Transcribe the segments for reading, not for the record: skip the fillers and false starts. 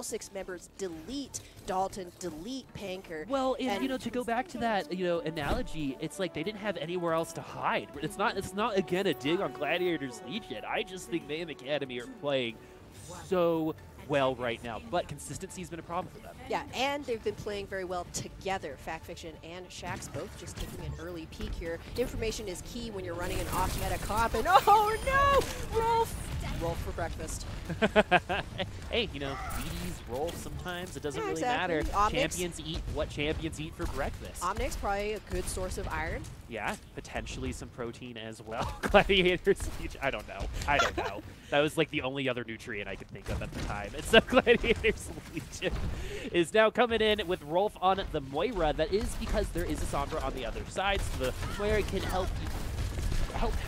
all 6 members delete Dalton, delete Panker. Well, and you know, to go back to that, you know, analogy, it's like they didn't have anywhere else to hide. It's not again a dig on Gladiators Legion. I just think Mayhem Academy are playing so well right now, but consistency has been a problem for them. Yeah, and they've been playing very well together. Fact Fiction and Shax both just taking an early peek here. Information is key when you're running an off-meta comp, and oh no! Rolf for breakfast. Hey, you know, BDs roll sometimes. It doesn't really exactly. matter. Omnics. Champions eat what champions eat for breakfast. Omnics probably a good source of iron. Yeah, potentially some protein as well. Gladiators, I don't know. That was like the only other nutrient I could think of at the time. And so Gladiators Legion is now coming in with Rolf on the Moira. That is because there is a Sombra on the other side, so the Moira can help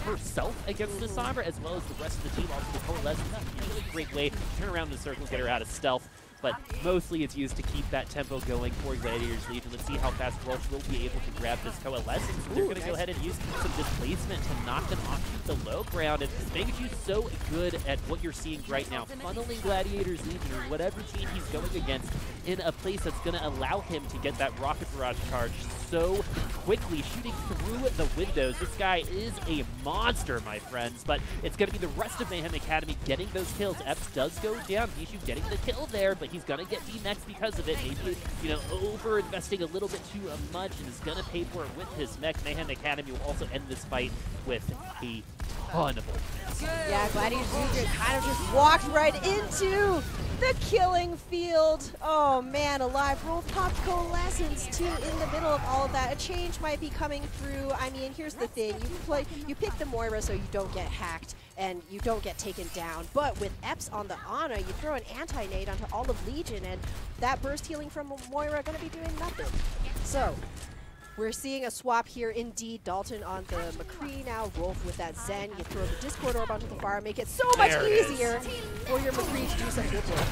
herself against the Sombra, as well as the rest of the team. Also, the coalesce is a really great way to turn around the circle, get her out of stealth. But mostly it's used to keep that tempo going for Gladiators Legion. Let's see how fast Rolf will be able to grab this coalescence. They're going to go ahead and use some displacement to knock them off the low ground. And Mangachu's so good at what you're seeing right now, funneling Gladiators Legion or whatever team he's going against in a place that's going to allow him to get that rocket barrage charge so quickly, shooting through the windows. This guy is a monster, my friends, but it's going to be the rest of Mayhem Academy getting those kills. Epps does go down. Nishu getting the kill there, but he's going to get D-Next because of it. Maybe, you know, over-investing a little bit too much and is going to pay for it with his mech. Mayhem Academy will also end this fight with a ton of ultimates. Yeah, Gladiators Legion kind of just walked right into the killing field. Oh man, alive. Rolf popped coalescence too in the middle of all of that. A change might be coming through. I mean, here's the thing. You pick the Moira so you don't get hacked and you don't get taken down. But with Epps on the Ana, you throw an anti-nade onto all of Legion, and that burst healing from Moira going to be doing nothing. So we're seeing a swap here indeed. Dalton on the McCree now. Rolf with that Zen. You throw the Discord Orb onto the fire, make it so much easier for your McCree to do some good work.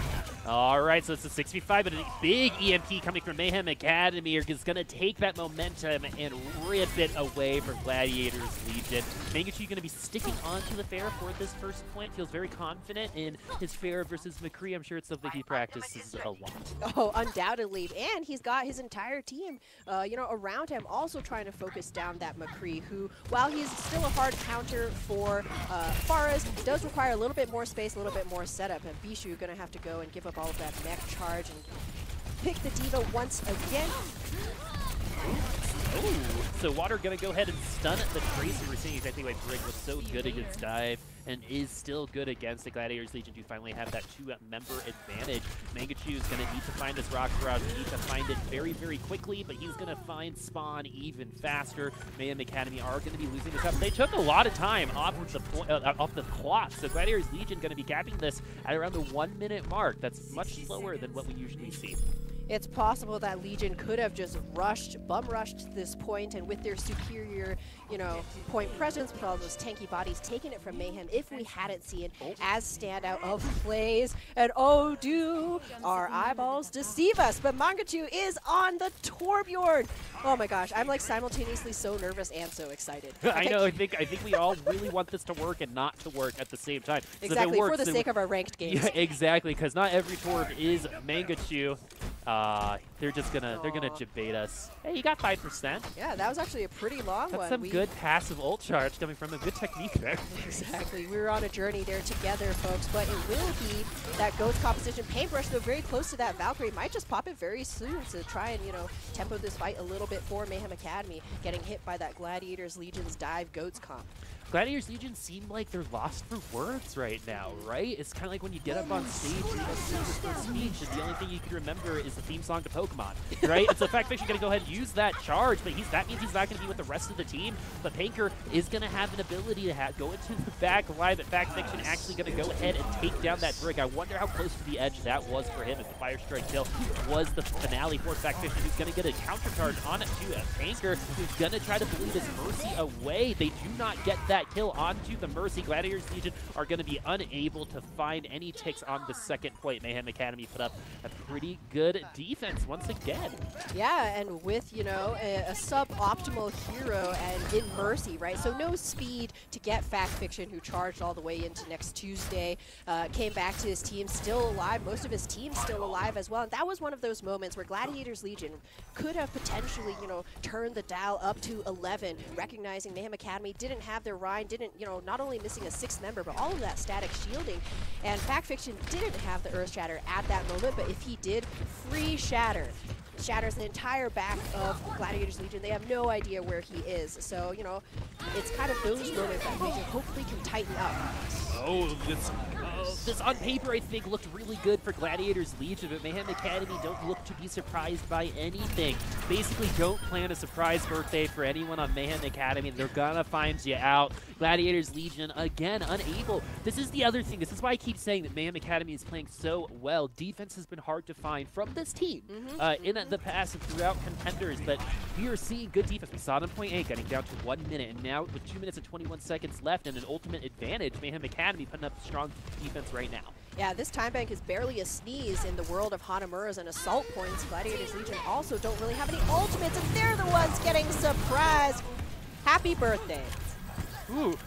All right, so it's a 6v5, but a big EMP coming from Mayhem Academy is going to take that momentum and rip it away from Gladiators Legion. Mangachu going to be sticking onto the Pharah for this first point. Feels very confident in his Pharah versus McCree. I'm sure it's something he practices a lot. Oh, undoubtedly. And he's got his entire team, you know, around him also trying to focus down that McCree, who, while he's still a hard counter for Faraz, does require a little bit more space, a little bit more setup. And Bishu going to have to go and give up all of that mech charge and pick the D.Va once again. Oh, so Water going to go ahead and stun the Tracer. We're seeing exactly why Brig was so good against Dive and is still good against the Gladiators Legion to finally have that 2-member advantage. Mangachu is going to need to find this Rock Barrage. He needs to find it very, very quickly, but he's going to find Spawn even faster. Mayhem Academy are going to be losing this up. They took a lot of time off the clock, so Gladiators Legion going to be capping this at around the 1-minute mark. That's much slower than what we usually see. It's possible that Legion could have just bum rushed this point, and with their superior, you know, point presence, with all those tanky bodies, taking it from Mayhem if we hadn't seen as standout of plays. And oh, do our eyeballs deceive us? But Mangachu is on the Torbjorn. Oh my gosh, I'm like simultaneously so nervous and so excited. I know. I think we all really want this to work and not to work at the same time. Exactly, for the sake of our ranked games. Yeah, exactly, because not every Torb is Mangachu. They're gonna debate us. Hey, you got 5%. Yeah, that was actually a pretty long one. That's some good passive ult charge coming from a good technique there. Exactly. We were on a journey there together, folks, but it will be that Goat's composition. Paintbrush, though, very close to that Valkyrie. Might just pop it very soon to try and, you know, tempo this fight a little bit for Mayhem Academy, getting hit by that Gladiators Legion's dive Goats comp. Gladiators Legion seem like they're lost for words right now, right? It's kind of like when you get up on stage and you have a speech, and the only thing you can remember is the theme song to Pokemon, right? It's the fact that you're going to go ahead and use that charge, but that means he's not going to be with the rest of the team. But Panker is going to have an ability to go into the back line, but Fact Fiction actually going to go ahead and take down that Brig. I wonder how close to the edge that was for him, if the Fire Strike kill was the finale for Fact Fiction, who's going to get a counter charge on it to a Panker, who's going to try to bleed his Mercy away. They do not get that that kill onto the Mercy. Gladiators Legion are going to be unable to find any ticks on the second point. Mayhem Academy put up a pretty good defense once again. Yeah, and with, you know, a suboptimal hero and in Mercy, right? So no speed to get Fact Fiction, who charged all the way into next Tuesday, came back to his team still alive. Most of his team still alive as well. And that was one of those moments where Gladiators Legion could have potentially, you know, turned the dial up to 11, recognizing Mayhem Academy didn't have their Rhine, didn't, you know, not only missing a sixth member, but all of that static shielding. And Fact Fiction didn't have the Earth Shatter at that moment, but if he did, free Shatter. Shatters the entire back of Gladiators Legion. They have no idea where he is. So, you know, it's kind of those moments that Legion hopefully can tighten up. Oh, this on paper, I think, looked really good for Gladiators Legion, but Mayhem Academy don't look to be surprised by anything. Basically, don't plan a surprise birthday for anyone on Mayhem Academy. They're gonna find you out. Gladiators Legion, again, unable. This is the other thing. This is why I keep saying that Mayhem Academy is playing so well. Defense has been hard to find from this team in the past and throughout Contenders, but we are seeing good defense. We saw it in point A, getting down to 1 minute, and now with 2 minutes and 21 seconds left and an ultimate advantage, Mayhem Academy putting up strong defense right now. Yeah, this time bank is barely a sneeze in the world of Hanamura's and assault points. Gladiators Legion also don't really have any ultimates, and they're the ones getting surprised. Happy birthday. Ooh,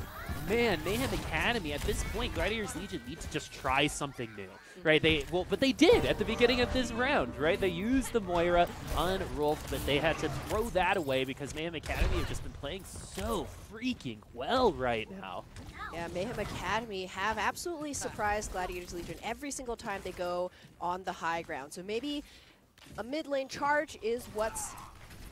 man, Mayhem Academy, at this point, Gladiators Legion need to just try something new, right? But they did at the beginning of this round, right? They used the Moira on Rolf, but they had to throw that away because Mayhem Academy have just been playing so freaking well right now. Yeah, Mayhem Academy have absolutely surprised Gladiators Legion every single time they go on the high ground. So maybe a mid lane charge is what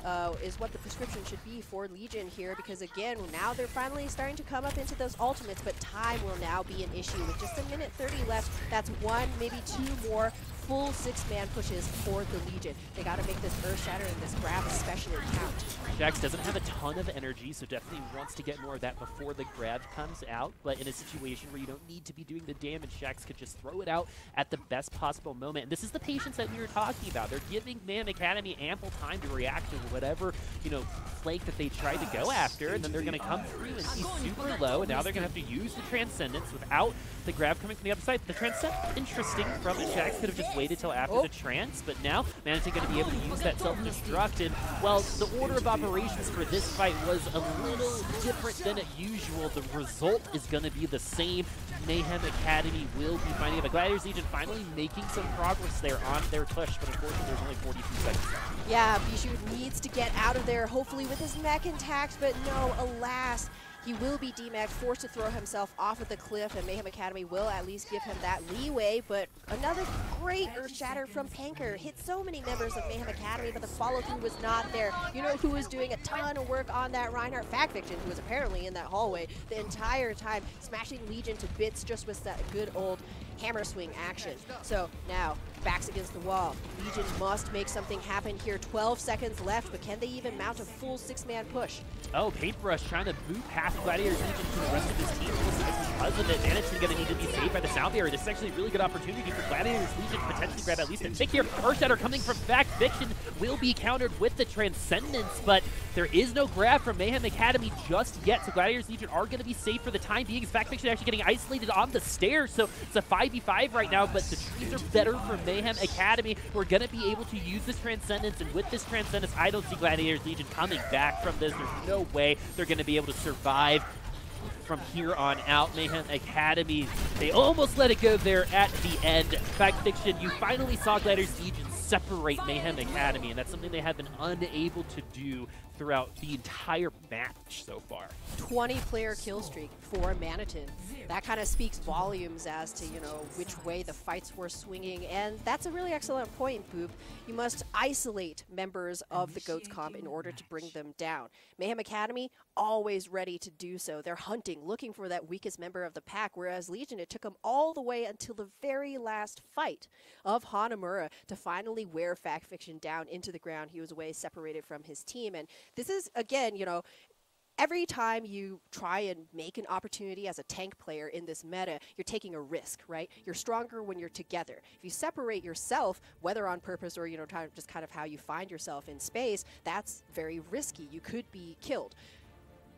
the prescription should be for Legion here, because again, now they're finally starting to come up into those ultimates, but time will now be an issue. With just a minute 30 left, that's one, maybe two more full six-man pushes for the Legion. They got to make this Earth Shatter and this grab especially count. Jax doesn't have a ton of energy, so definitely wants to get more of that before the grab comes out, but in a situation where you don't need to be doing the damage, Jax could just throw it out at the best possible moment. And this is the patience that we were talking about. They're giving Mayhem Academy ample time to react to whatever, you know, flank that they try to go after, and then they're going to come through and he's super low, and now they're going to have to use the Transcendence without the grab coming from the other side. The Transcendence, interesting from it. Jax could have just waited till after the Trance, but now Manatee going to be able to use that self-destruct, and, well, the order of operations for this fight was a little different than usual. The result is going to be the same. Mayhem Academy will be finding it. But Gladiators Legion finally making some progress there on their push, but unfortunately there's only 42 seconds left. Yeah, Bijou needs to get out of there, hopefully with his mech intact, but no, alas. He will be DMAC, forced to throw himself off of the cliff, and Mayhem Academy will at least give him that leeway. But another great Earth Shatter from Panker. Hit so many members of Mayhem Academy, but the follow-through was not there. You know who was doing a ton of work on that Reinhardt? Fact Fiction, who was apparently in that hallway the entire time, smashing Legion to bits just with that good old hammer swing action. So now, backs against the wall. Legion must make something happen here. 12 seconds left, but can they even mount a full six-man push? Oh, Paintbrush trying to boot past Gladiators Legion to the rest of his team. Because of it, Manatee going to need to be saved by the sound barrier. This is actually a really good opportunity for Gladiators Legion to potentially grab at least a tick here. Earth Shatter coming from Fact Fiction will be countered with the Transcendence, but there is no grab from Mayhem Academy just yet, so Gladiators Legion are going to be safe for the time being. Fact Fiction actually getting isolated on the stairs, so it's a 5v5 right now, but the trees are better for Mayhem Academy. We're going to be able to use this Transcendence, and with this Transcendence, I don't see Gladiators Legion coming back from this. There's no way they're going to be able to survive from here on out. Mayhem Academy, they almost let it go there at the end. Fact Fiction, you finally saw Gladiators Legion separate Mayhem Academy, and that's something they have been unable to do throughout the entire match so far. 20-player kill streak for Manatee. That kind of speaks volumes as to, you know, which way the fights were swinging, and that's a really excellent point, Boop. You must isolate members of the GOATS comp in order to bring them down. Mayhem Academy, always ready to do so. They're hunting, looking for that weakest member of the pack, whereas Legion, it took them all the way until the very last fight of Hanamura to finally wear Fact Fiction down into the ground. He was away, separated from his team, and this is, again, you know, every time you try and make an opportunity as a tank player in this meta, you're taking a risk, right? You're stronger when you're together. If you separate yourself, whether on purpose or, you know, just kind of how you find yourself in space, that's very risky. You could be killed.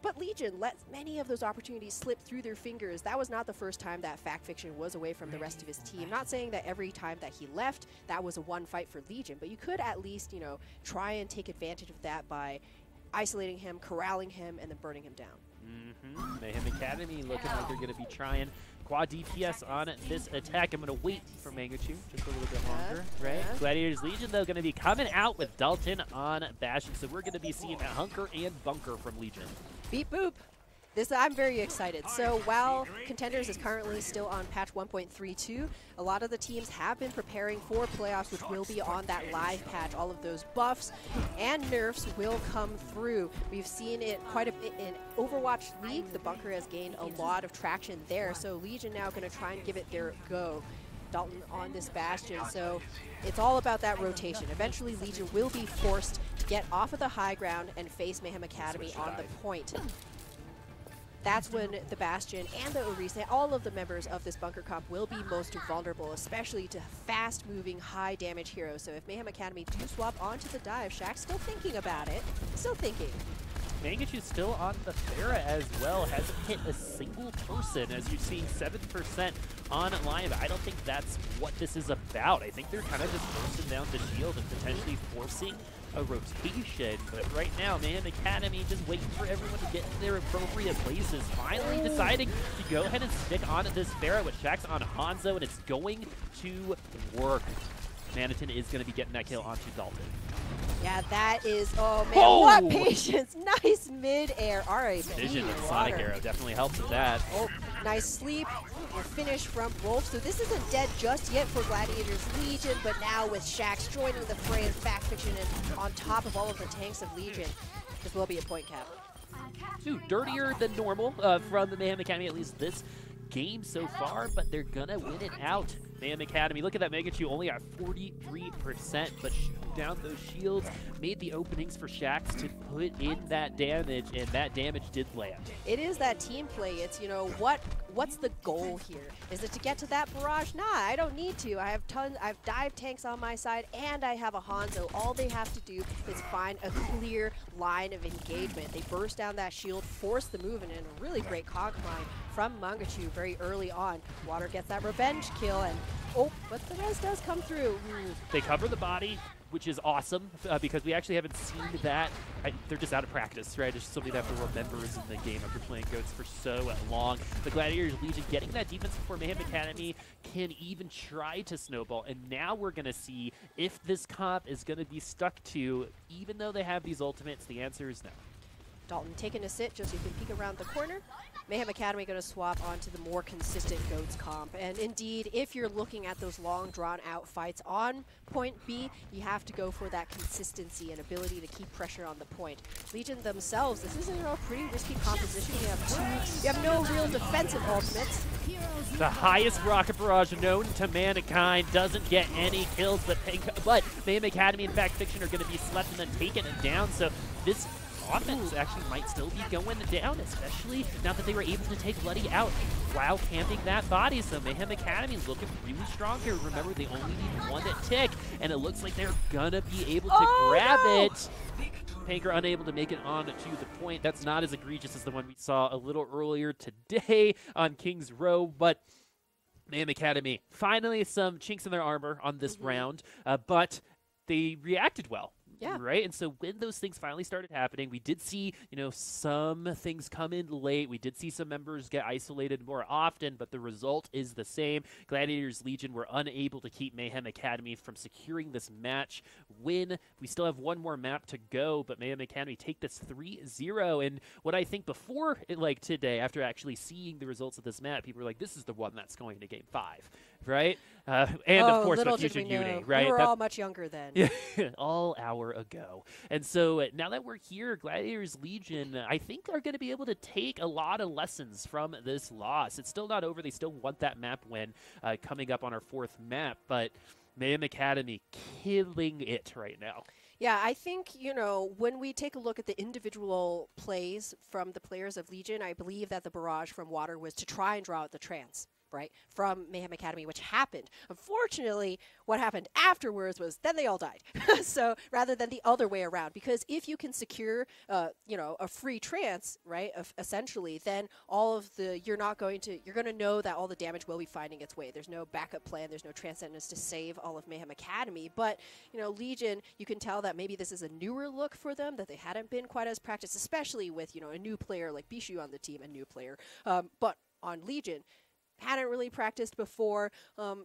But Legion let many of those opportunities slip through their fingers. That was not the first time that Fact Fiction was away from the rest of his team. Not saying that every time that he left, that was a one fight for Legion, but you could at least, you know, try and take advantage of that by isolating him, corralling him, and then burning him down. Mayhem Academy looking like they're going to be trying quad DPS on this attack. I'm going to wait for Mangachu just a little bit longer, right? Gladiators Legion, though, going to be coming out with Dalton on Bastion, so we're going to be seeing a Hunker and Bunker from Legion. Beep boop. This, I'm very excited. So while Contenders is currently still on patch 1.32, a lot of the teams have been preparing for playoffs, which will be on that live patch. All of those buffs and nerfs will come through. We've seen it quite a bit in Overwatch League. The Bunker has gained a lot of traction there. So Legion now going to try and give it their go. Dalton on this Bastion, so it's all about that rotation. Eventually Legion will be forced to get off of the high ground and face Mayhem Academy on the point. That's when the Bastion and the OWC, all of the members of this Bunker comp will be most vulnerable, especially to fast-moving, high-damage heroes. So if Mayhem Academy do swap onto the dive, Shaq's still thinking about it. Still thinking. Mangachu's still on the Pharah as well. Hasn't hit a single person, as you're seeing 7% on live. I don't think that's what this is about. I think they're kind of just bursting down the shield and potentially forcing a rotation. But right now, Mayhem Academy just waiting for everyone to get in their appropriate places. Finally deciding to go ahead and stick on this Pharah with Shax on Hanzo, and it's going to work. Maniton is going to be getting that kill onto Dalton. Yeah, that is, oh man, what patience. Nice mid-air. All right, Vision and Sonic Arrow definitely helps with that. Oh, nice sleep. A finish from Wolf. So this isn't dead just yet for Gladiators Legion, but now with Shax joining the fray and Fact Fiction and on top of all of the tanks of Legion, this will be a point cap. Dude, dirtier than normal from the Mayhem Academy, at least this game so far, but they're gonna win it out. Mayhem Academy, look at that Mangachu only at 43%, but shoot down those shields, made the openings for Shax to put in that damage, and that damage did land. It is that team play. It's, you know, what's the goal here? Is it to get to that barrage? Nah, I don't need to. I have dive tanks on my side, and I have a Hanzo. All they have to do is find a clear line of engagement. They burst down that shield, force the move, and a really great cog line from Mangachu very early on. Water gets that revenge kill, and oh, but the res does come through. They cover the body, which is awesome because we actually haven't seen that. They're just out of practice, right? It's something that have to remember is in the game after playing GOATs for so long. The Gladiators Legion getting that defense before Mayhem Academy can even try to snowball. And now we're going to see if this comp is going to be stuck to, even though they have these ultimates, the answer is no. Dalton taking a sit just so you can peek around the corner. Mayhem Academy going to swap onto the more consistent GOATs comp. And indeed, if you're looking at those long drawn-out fights on point B, you have to go for that consistency and ability to keep pressure on the point. Legion themselves, this is a pretty risky composition. You have no real defensive ultimates. The highest rocket barrage known to mankind doesn't get any kills, but Mayhem Academy and Fact Fiction are going to be slept and then taken down. So this offense actually might still be going down, especially now that they were able to take Bloody out while camping that body. So Mayhem Academy looking really strong here. Remember, they only need one tick, and it looks like they're gonna be able to grab it. Panker unable to make it on to the point. That's not as egregious as the one we saw a little earlier today on King's Row, but Mayhem Academy, finally some chinks in their armor on this round, but they reacted well. Yeah. Right? And so when those things finally started happening, we did see, you know, some things come in late. We did see some members get isolated more often, but the result is the same. Gladiators Legion were unable to keep Mayhem Academy from securing this match win. We still have one more map to go, but Mayhem Academy take this 3-0. And what I think before, like today, after actually seeing the results of this map, people were like, this is the one that's going to Game 5. Right? And of course, the Fusion Uni, right? We were all much younger then. Yeah, all hour ago. And so now that we're here, Gladiators Legion, I think, are going to be able to take a lot of lessons from this loss. It's still not over. They still want that map win coming up on our 4th map, but Mayhem Academy killing it right now. Yeah, I think, you know, when we take a look at the individual plays from the players of Legion, I believe that the barrage from Water was to try and draw out the trance. right, from Mayhem Academy, which happened. Unfortunately, what happened afterwards was then they all died. So rather than the other way around, because if you can secure, you know, a free trance, right, essentially, then all of the, you're going to know that all the damage will be finding its way. There's no backup plan. There's no Transcendence to save all of Mayhem Academy. But, you know, Legion, you can tell that maybe this is a newer look for them, that they hadn't been quite as practiced, especially with, you know, a new player like Bishu on the team, a new player. But on Legion, hadn't really practiced before.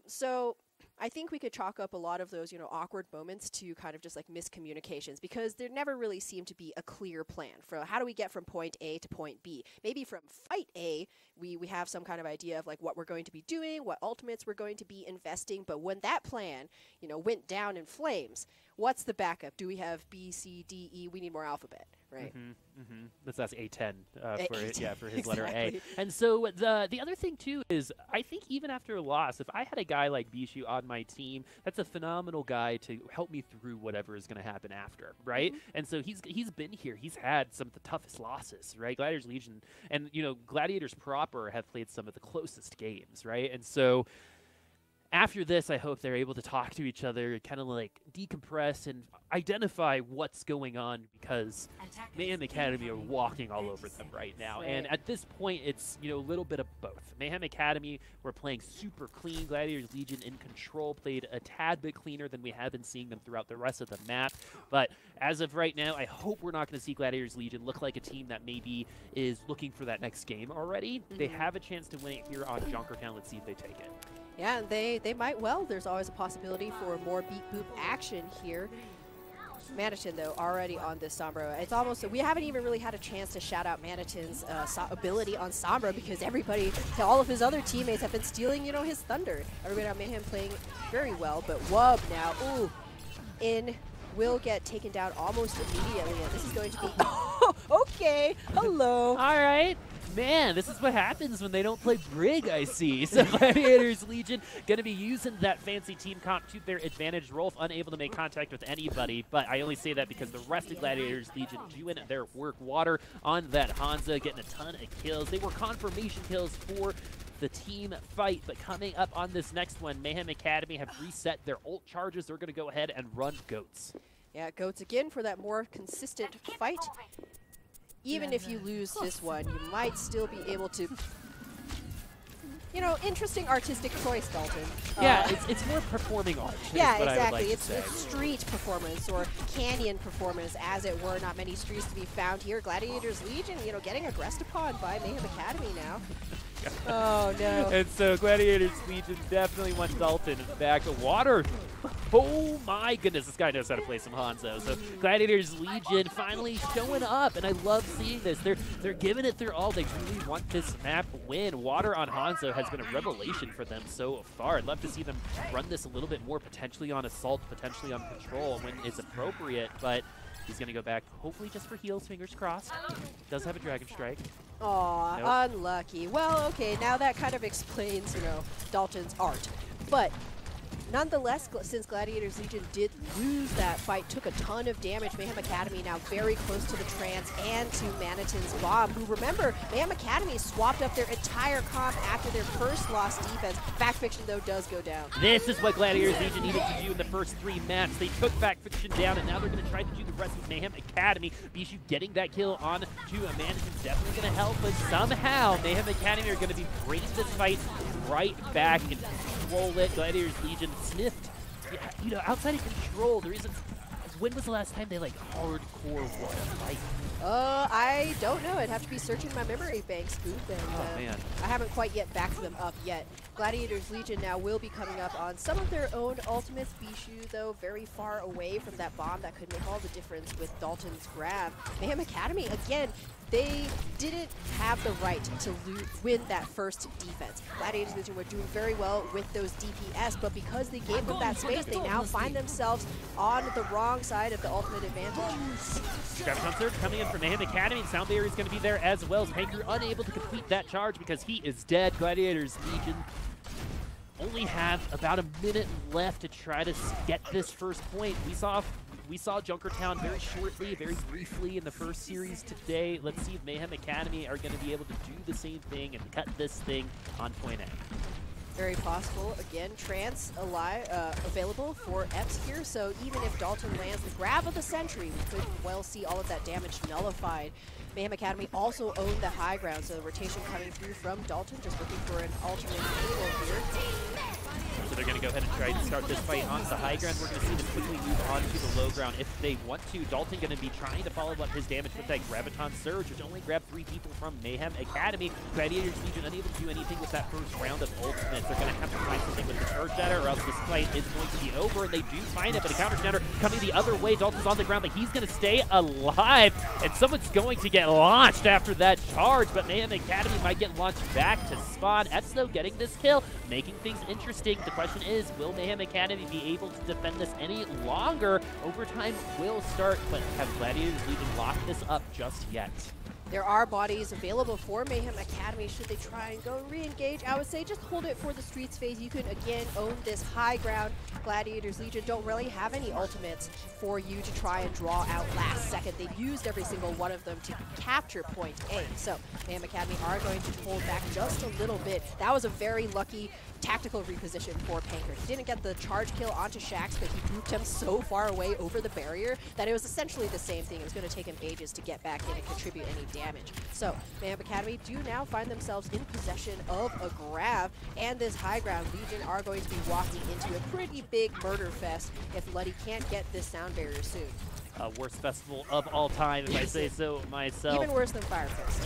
So I think we could chalk up a lot of those, you know, awkward moments to kind of just like miscommunications, because there never really seemed to be a clear plan for how do we get from point A to point B. Maybe from fight A, we have some kind of idea of like what we're going to be doing, what ultimates we're going to be investing. But when that plan, you know, went down in flames, what's the backup? Do we have B, C, D, E? We need more alphabet, right? That's A10 for his exactly. letter A. And so the other thing too is I think even after a loss, if I had a guy like Bishu on my team, that's a phenomenal guy to help me through whatever is going to happen after, right? And so he's been here. He's had some of the toughest losses, right? Gladiators Legion and, you know, Gladiators proper have played some of the closest games, right? And so after this, I hope they're able to talk to each other, kind of like decompress and identify what's going on, because Mayhem Academy are walking all over them right now. And at this point, it's, you know, a little bit of both. Mayhem Academy were playing super clean. Gladiators Legion in control played a tad bit cleaner than we have been seeing them throughout the rest of the map. But as of right now, I hope we're not going to see Gladiators Legion look like a team that maybe is looking for that next game already. They have a chance to win it here on Junkertown. Let's see if they take it. Yeah, and they might well. There's always a possibility for more beat boop action here. Manitin, though, already on this Sombra. It's almost, we haven't even really had a chance to shout out Manitin's ability on Sombra, because everybody, all of his other teammates have been stealing, you know, his thunder. Everybody on Mayhem playing very well, but Wub now, will get taken down almost immediately, and this is going to be, okay, hello. All right. Man, this is what happens when they don't play Brig, I see. So Gladiators Legion going to be using that fancy team comp to their advantage. Rolf unable to make contact with anybody, but I only say that because the rest of Gladiators Legion doing their work. Water on that Hansa, getting a ton of kills. They were confirmation kills for the team fight, but coming up on this next one, Mayhem Academy have reset their ult charges. They're going to go ahead and run Goats. Yeah, Goats again for that more consistent fight. Even if you lose this one, you might still be able to, you know, interesting artistic choice, Dalton. Yeah, it's more performing art. Yeah, exactly. It's street performance or canyon performance, as it were. Not many streets to be found here. Gladiators Legion, you know, getting aggressed upon by Mayhem Academy now. Oh, no. And so Gladiators Legion definitely wants Dalton back. Water. Oh, my goodness. This guy knows how to play some Hanzo. So Gladiators Legion finally showing up, and I love seeing this. They're giving it their all. They really want this map win. Water on Hanzo has been a revelation for them so far. I'd love to see them run this a little bit more, potentially on Assault, potentially on Patrol when it's appropriate, but he's going to go back, hopefully just for heals, fingers crossed. Does have a Dragon Strike. Aw, nope. Unlucky. Well, okay, now that kind of explains, you know, Dalton's art. But nonetheless, since Gladiators Legion did lose that fight, took a ton of damage, Mayhem Academy now very close to the Trance and to Manitin's Bomb, who, remember, Mayhem Academy swapped up their entire comp after their first lost defense. Fact Fiction, though, does go down. This is what Gladiators Legion needed to do in the first 3 maps. They took Fact Fiction down, and now they're going to try to do the rest of Mayhem Academy. Bishu getting that kill on to Manitin's definitely going to help, but somehow Mayhem Academy are going to be bringing this fight right back and control it. Gladiators Legion sniffed, you know, outside of control. There isn't. When was the last time they like hardcore won a fight? I don't know. I'd have to be searching my memory bank, Scoop, and man. I haven't quite yet backed them up yet. Gladiators Legion now will be coming up on some of their own ultimates. Bishu, though, very far away from that bomb that could make all the difference with Dalton's grab. Mayhem Academy, again, they didn't have the right to win that first defense. Gladiators Legion were doing very well with those DPS, but because they gave them that space, they now find themselves on the wrong side of the ultimate advantage. Gravity Hunter coming in from Mayhem Academy, and Sound Barrier is going to be there as well. Panker unable to complete that charge because he is dead. Gladiators Legion only have about a minute left to try to get this first point. We saw Junkertown very shortly, very briefly in the first series today. Let's see if Mayhem Academy are going to be able to do the same thing and cut this thing on point A. Very possible. Again, Trance alive, available for Epps here, so even if Dalton lands the grab of the Sentry, we could well see all of that damage nullified. Mayhem Academy also owned the high ground, so the rotation coming through from Dalton, just looking for an alternate angle here. So they're going to go ahead and try to start this fight onto the high ground. We're going to see them quickly move on to the low ground if they want to. Dalton going to be trying to follow up his damage with that Graviton Surge, which only grabbed 3 people from Mayhem Academy. Gladiators Legion unable to do anything with that first round of ultimates. They're going to have to find something with the Earth Shatter, or else this fight is going to be over, and they do find it, but a counter shatter coming the other way. Dalton's on the ground, but he's going to stay alive, and someone's going to get launched after that charge, but Mayhem Academy might get launched back to spawn. Epps, though, getting this kill, making things interesting. The question is, will Mayhem Academy be able to defend this any longer? Overtime will start, but have Gladiators Legion locked this up just yet? There are bodies available for Mayhem Academy should they try and go and re-engage. I would say just hold it for the streets phase. You can, again, own this high ground. Gladiators Legion don't really have any ultimates for you to try and draw out last second. They've used every single one of them to capture point A. So Mayhem Academy are going to hold back just a little bit. That was a very lucky tactical reposition for Panker. He didn't get the charge kill onto Shaxx, but he booped him so far away over the barrier that it was essentially the same thing. It was going to take him ages to get back in and contribute any damage. So Mayhem Academy do now find themselves in possession of a grab, and this high ground Legion are going to be walking into a pretty big murder fest if Luddy can't get this sound barrier soon. Worst festival of all time, if I say so myself. Even worse than Firefest.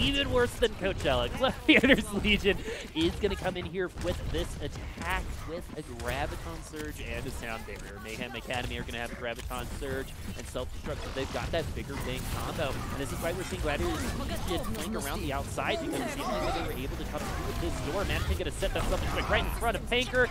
Even worse than Coachella. Gladiators Legion is going to come in here with this attack with a Graviton Surge and a Sound Barrier. Mayhem Academy are going to have a Graviton Surge and Self-Destruct, so they've got that bigger bang combo. And this is why we're seeing Gladiators Legion playing around the outside, because it seems like they were able to come through with this door. Manton going to set that Self-Destruct right in front of Panker.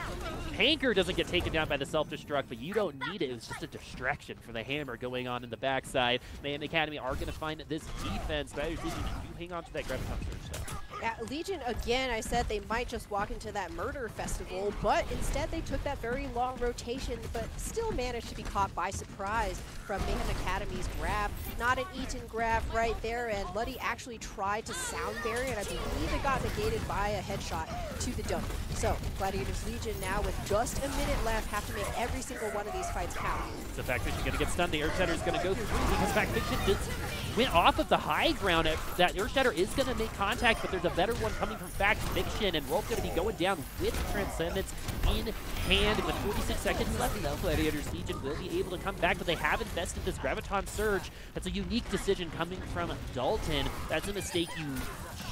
Panker doesn't get taken down by the Self-Destruct, but you don't need it. It was just a distraction for the hammer going on in the backside. Mayhem Academy are going to find this defense. Gladiators Legion do hang on to that Graviton Surge, though. Yeah, Legion, again, I said they might just walk into that murder festival, but instead they took that very long rotation, but still managed to be caught by surprise from Mayhem Academy's grab. Not an Eaton grab right there, and Luddy actually tried to sound barrier, and I believe it got negated by a headshot to the dome. So, Gladiators Legion now with just a minute left have to make every single one of these fights count. So Backfiction going to get stunned. The Earth Shatter is going to go through because Backfiction went off of the high ground. That Earth Shatter is going to make contact, but there's a better one coming from Backfiction, and Rolf's going to be going down with Transcendence in hand. With 46 seconds left, though, Gladiators Legion will be able to come back, but they have invested this Graviton Surge. That's a unique decision coming from Dalton. That's a mistake you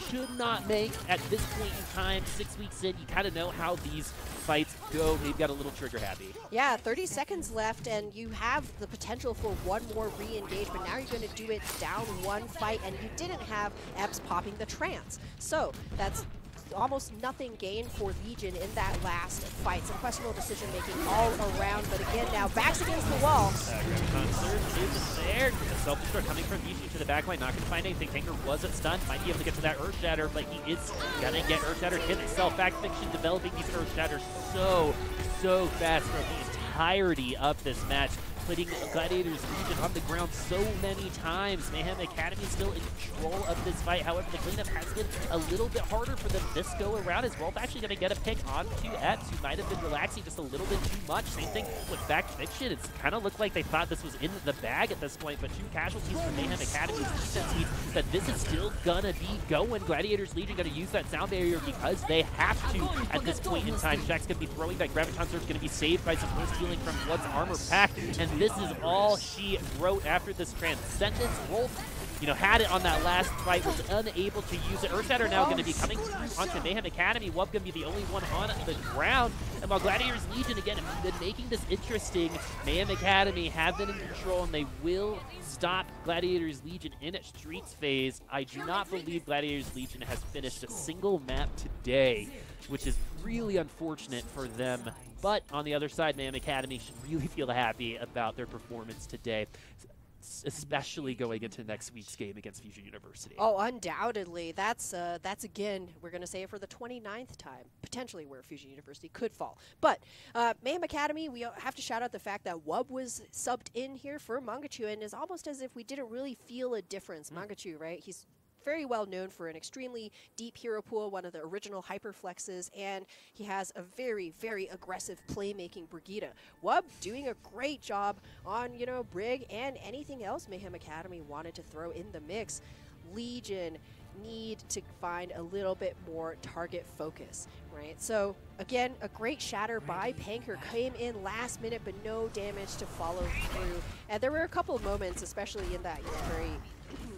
should not make at this point in time. 6 weeks in, you kind of know how these fights go. They've got a little trigger happy. Yeah, 30 seconds left, and you have the potential for one more re-engage, but now you're going to do it down one fight, and you didn't have Epps popping the trance. So that's almost nothing gained for Legion in that last fight. Some questionable decision-making all around, but again, now backs against the wall. Graviton Surge is there. The Self-Destruct coming from Vici to the backline, not going to find anything. Tanker wasn't stunned, might be able to get to that Earth Shatter, but he is going to get Earth Shatter hit itself. Backfiction developing these Earth Shatters so fast throughout the entirety of this match, putting Gladiators Legion on the ground so many times. Mayhem Academy still in control of this fight. However, the cleanup has been a little bit harder for them this go around, as Rolf actually going to get a pick onto Epps, who might have been relaxing just a little bit too much. Same thing with Backfiction. It's kind of looked like they thought this was in the bag at this point, but 2 casualties from Mayhem Academy's defense means that this is still gonna be going. Gladiators Legion going to use that sound barrier because they have to at this point in time. Shaxx going to be throwing that Graviton Surge, going to be saved by some burst healing from Blood's armor pack, and this is all she wrote after this Transcendence. Rolf, you know, had it on that last fight, was unable to use it. Earth Shatter now going to be coming through onto Mayhem Academy. Wub going to be the only one on the ground. And while Gladiators Legion, again, have been making this interesting, Mayhem Academy have been in control, and they will stop Gladiators Legion in its streets phase. I do not believe Gladiators Legion has finished a single map today, which is really unfortunate for them. But on the other side, Mayhem Academy should really feel happy about their performance today, especially going into next week's game against Fusion University. Oh, undoubtedly. That's again, we're going to say it for the 29th time, potentially where Fusion University could fall. But Mayhem Academy, we have to shout out the fact that Wub was subbed in here for Mangachu, and it's almost as if we didn't really feel a difference. Mangachu, right? He's very well known for an extremely deep hero pool, one of the original hyperflexes, and he has a very, very aggressive playmaking Brigitte. Wub doing a great job on, you know, Brig and anything else Mayhem Academy wanted to throw in the mix. Legion need to find a little bit more target focus, right? So again, a great shatter by Panker came in last minute, but no damage to follow through. And there were a couple of moments, especially in that, you know, very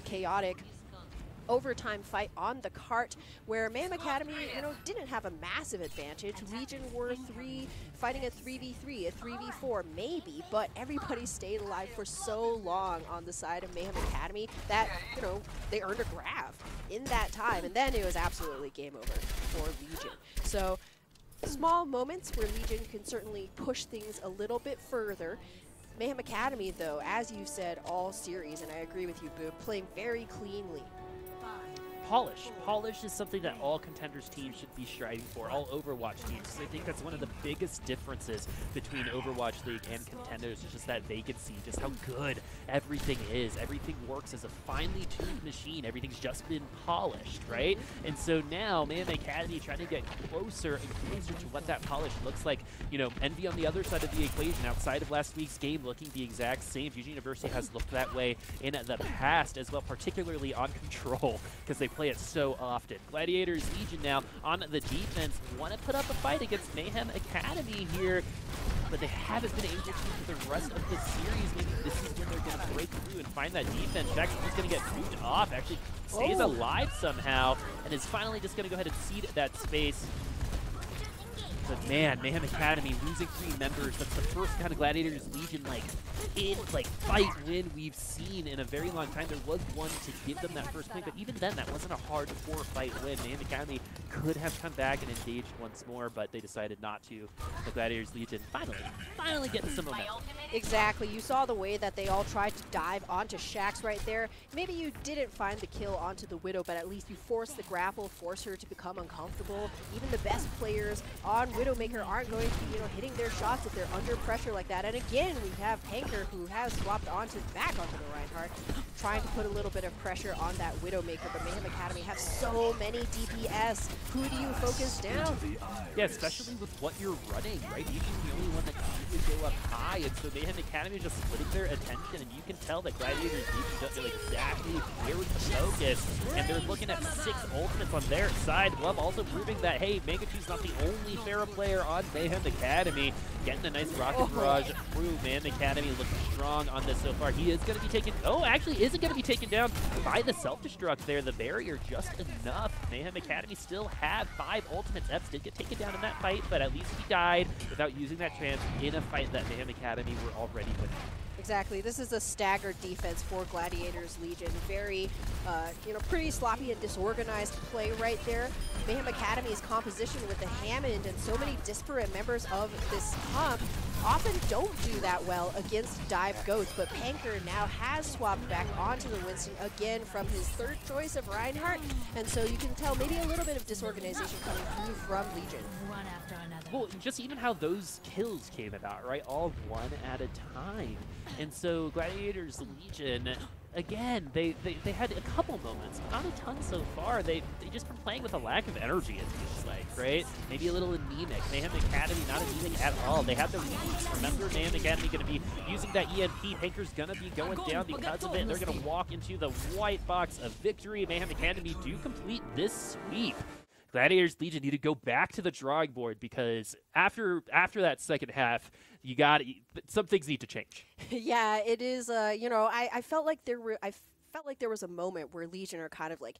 chaotic overtime fight on the cart where Mayhem Academy, you know, didn't have a massive advantage. Legion were fighting a 3v3, a 3v4 maybe, but everybody stayed alive for so long on the side of Mayhem Academy that, you know, they earned a grab in that time, and then it was absolutely game over for Legion. So small moments where Legion can certainly push things a little bit further. Mayhem Academy, though, as you said all series, and I agree with you, Boop, playing very cleanly. Polish. Polish is something that all Contenders teams should be striving for, all Overwatch teams. I think that's one of the biggest differences between Overwatch League and Contenders, is just that vacancy, just how good everything is. Everything works as a finely tuned machine. Everything's just been polished, right? And so now, Mayhem Academy trying to get closer and closer to what that polish looks like. You know, Envy on the other side of the equation, outside of last week's game, looking the exact same. Fusion University has looked that way in the past as well, particularly on Control, because they play it so often. Gladiators Legion now on the defense want to put up a fight against Mayhem Academy here, but they haven't been able to for the rest of the series. Maybe this is when they're going to break through and find that defense. In fact, he's going to get moved off, actually stays alive somehow, and is finally just going to go ahead and cede that space. But man, Mayhem Academy losing 3 members. That's the first kind of Gladiators Legion fight win we've seen in a very long time. There was one to give them that first point, but even then, that wasn't a hardcore fight win. Mayhem Academy could have come back and engaged once more, but they decided not to. The Gladiators Legion finally getting some momentum. Exactly. You saw the way that they all tried to dive onto Shax right there. Maybe you didn't find the kill onto the Widow, but at least you forced the grapple, force her to become uncomfortable. Even the best players on Widowmaker aren't going to be, you know, hitting their shots if they're under pressure like that. And again, we have Panker, who has swapped back onto the Reinhardt, trying to put a little bit of pressure on that Widowmaker. But Mayhem Academy have so many DPS. Who do you focus down? Yeah, especially with what you're running, right? You're the only one that can really go up high, and so Mayhem Academy is just splitting their attention, and you can tell that Gladiators Legion don't know exactly where to focus, and they're looking at 6 ultimates on their side. Love also proving that, hey, Mangachu's not the only Pharah player on Mayhem Academy. Getting a nice rocket barrage through. Mayhem Academy looking strong on this so far. He is going to be taken, actually isn't going to be taken down by the self-destruct there. The barrier just enough. Mayhem Academy still have 5 ultimates. Eps did get taken down in that fight, but at least he died without using that chance in a fight that Mayhem Academy were already winning. Exactly. This is a staggered defense for Gladiators Legion. Very, you know, pretty sloppy and disorganized play right there. Mayhem Academy's composition with the Hammond and so many disparate members of this hump often don't do that well against dive ghosts, but Panker now has swapped back onto the Winston again from his 3rd choice of Reinhardt, and so you can tell maybe a little bit of disorganization coming through from Legion. One after another. Well, just even how those kills came about, right? All one at a time. And so Gladiators Legion, again, they had a couple moments, not a ton so far. They just been playing with a lack of energy, it feels like, right? Maybe a little anemic. Mayhem Academy not anemic at all. They have the leads. Remember, Mayhem Academy going to be using that EMP. Panker's going to be going down because of it. They're going to walk into the white box of victory. Mayhem Academy do complete this sweep. Gladiators Legion need to go back to the drawing board, because after that second half, some things need to change. Yeah, it is. You know, I felt like there was a moment where Legion are kind of like,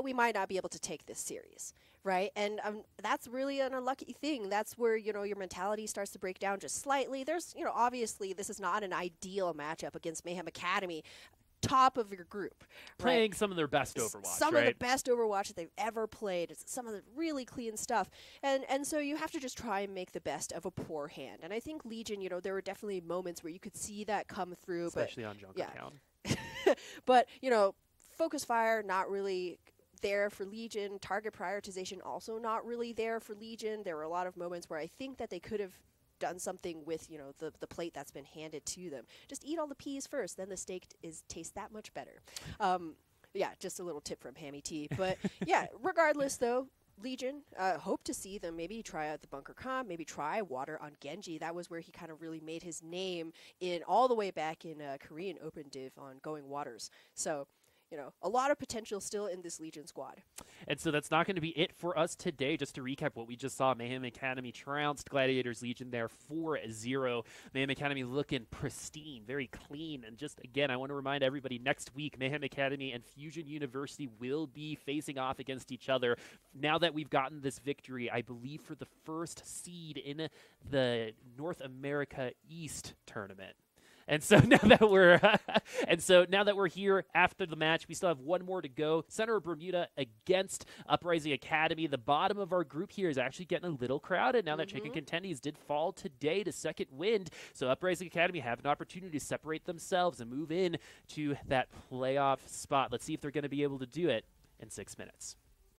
we might not be able to take this series, right? And that's really an unlucky thing. That's where, you know, your mentality starts to break down just slightly. There's, you know, obviously this is not an ideal matchup against Mayhem Academy, top of your group. Playing some of their best Overwatch, Some of the best Overwatch that they've ever played. It's some of the really clean stuff. And so you have to just try and make the best of a poor hand. And I think Legion, you know, there were definitely moments where you could see that come through. Especially on Junkertown. But, you know, focus fire, not really there for Legion. Target prioritization also not really there for Legion. There were a lot of moments where I think that they could have done something with, you know, the plate that's been handed to them. Just eat all the peas first, then the steak tastes that much better. Yeah, just a little tip from Hammy T. But yeah, regardless though, Legion, hope to see them maybe try out the bunker comp, maybe try water on Genji. That was where he kind of really made his name in all the way back in Korean Open Div on Going Waters. So, you know, a lot of potential still in this Legion squad. And so that's not going to be it for us today. Just to recap what we just saw, Mayhem Academy trounced Gladiators Legion there 4-0. Mayhem Academy looking pristine, very clean. And just, again, I want to remind everybody, next week, Mayhem Academy and Fusion University will be facing off against each other. Now that we've gotten this victory, I believe for the first seed in the North America East tournament. And so now that we're here after the match, we still have one more to go. Center of Bermuda against Uprising Academy. The bottom of our group here is actually getting a little crowded now that Chicken Contendies did fall today to second wind. So Uprising Academy have an opportunity to separate themselves and move in to that playoff spot. Let's see if they're going to be able to do it in 6 minutes.